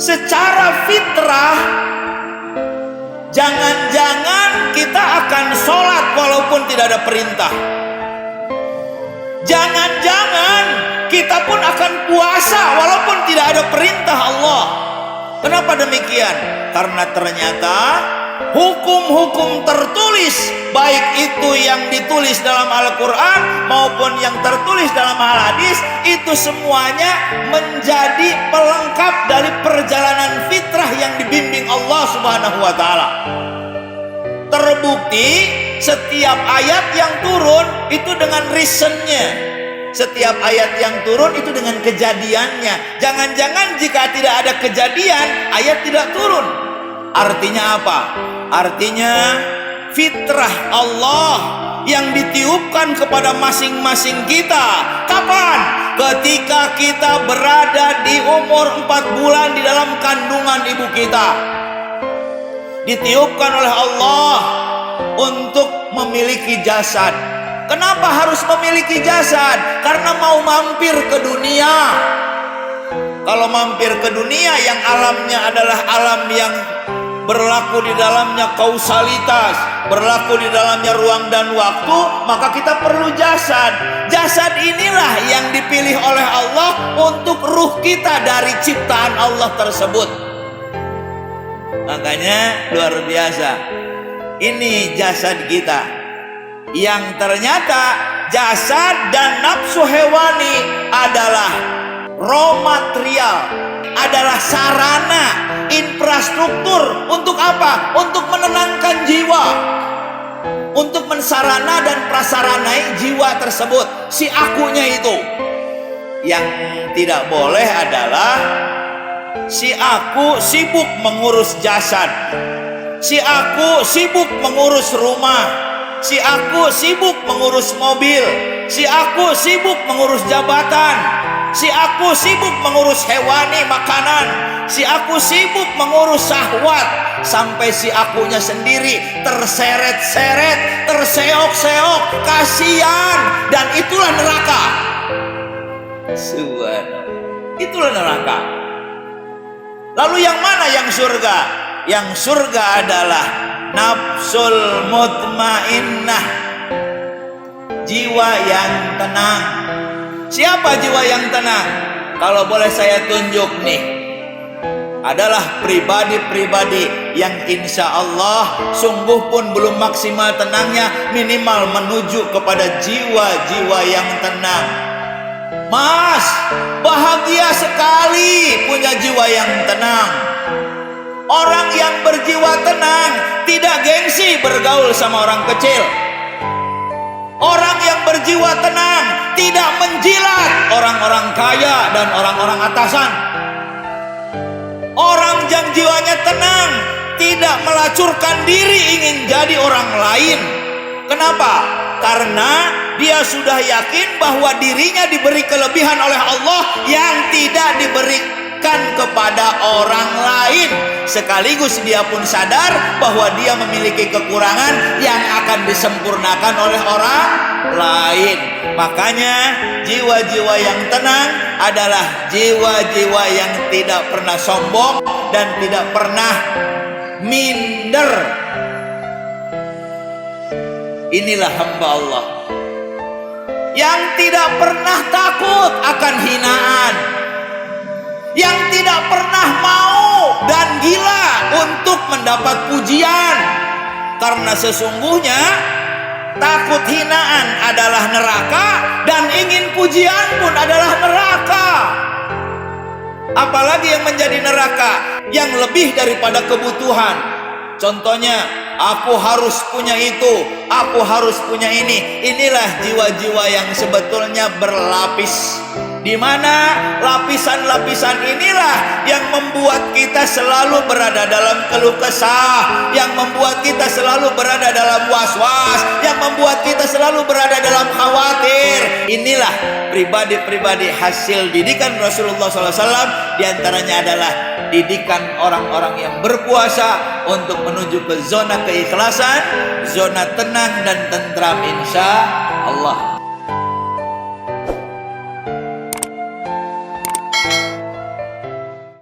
secara fitrah, jangan-jangan kita akan sholat walaupun tidak ada perintah. Jangan-jangan kita pun akan puasa walaupun tidak ada perintah Allah. Kenapa demikian? Karena ternyata hukum-hukum tertulis, baik itu yang ditulis dalam Al-Quran maupun yang tertulis dalam hadis, itu semuanya menjadi pelengkap dari perjalanan fitrah yang dibimbing Allah Subhanahu wa Ta'ala. Terbukti setiap ayat yang turun itu dengan reasonnya, setiap ayat yang turun itu dengan kejadiannya. Jangan-jangan jika tidak ada kejadian, ayat tidak turun. Artinya apa? Artinya fitrah Allah yang ditiupkan kepada masing-masing kita. Kapan? Ketika kita berada di umur 4 bulan di dalam kandungan ibu kita, ditiupkan oleh Allah untuk memiliki jasad. Kenapa harus memiliki jasad? Karena mau mampir ke dunia. Kalau mampir ke dunia yang alamnya adalah alam yang berlaku di dalamnya kausalitas, berlaku di dalamnya ruang dan waktu, maka kita perlu jasad. Jasad inilah yang dipilih oleh Allah untuk ruh kita dari ciptaan Allah tersebut. Makanya luar biasa, ini jasad kita yang ternyata jasad dan nafsu hewani adalah raw material, adalah sarana, infrastruktur untuk apa? Untuk menenangkan jiwa, untuk mensarana dan prasaranai jiwa tersebut, si akunya itu. Yang tidak boleh adalah si aku sibuk mengurus jasad, si aku sibuk mengurus rumah, si aku sibuk mengurus mobil, si aku sibuk mengurus jabatan, si aku sibuk mengurus hewani makanan, si aku sibuk mengurus syahwat, sampai si akunya sendiri terseret-seret, terseok-seok, kasihan, dan itulah neraka. Subhanallah, itulah neraka. Lalu yang mana yang surga? Yang surga adalah nafsul mutmainnah, jiwa yang tenang. Siapa jiwa yang tenang? Kalau boleh saya tunjuk nih, adalah pribadi-pribadi yang insya Allah sungguh pun belum maksimal tenangnya, minimal menuju kepada jiwa-jiwa yang tenang. Mas, bahagia sekali punya jiwa yang tenang. Orang yang berjiwa tenang tidak gengsi bergaul sama orang kecil. Orang yang berjiwa tenang tidak menjilat orang-orang kaya dan orang-orang atasan. Orang yang jiwanya tenang tidak melacurkan diri ingin jadi orang lain. Kenapa? Karena dia sudah yakin bahwa dirinya diberi kelebihan oleh Allah yang tidak diberikan kepada orang lain. Sekaligus dia pun sadar bahwa dia memiliki kekurangan yang akan disempurnakan oleh orang lain. Makanya jiwa-jiwa yang tenang adalah jiwa-jiwa yang tidak pernah sombong dan tidak pernah minder. Inilah hamba Allah yang tidak pernah takut akan hinaan, yang tidak pernah mau dan gila untuk mendapat pujian. Karena sesungguhnya takut hinaan adalah neraka dan ingin pujian pun adalah neraka. Apalagi yang menjadi neraka yang lebih daripada kebutuhan. Contohnya, aku harus punya itu, aku harus punya ini. Inilah jiwa-jiwa yang sebetulnya berlapis, di mana lapisan-lapisan inilah yang membuat kita selalu berada dalam keluh kesah, yang membuat kita selalu berada dalam was-was, yang membuat kita selalu berada dalam khawatir. Inilah pribadi-pribadi hasil didikan Rasulullah SAW. Di antaranya adalah didikan orang-orang yang berpuasa untuk menuju ke zona keikhlasan, zona tenang dan tentram insya Allah.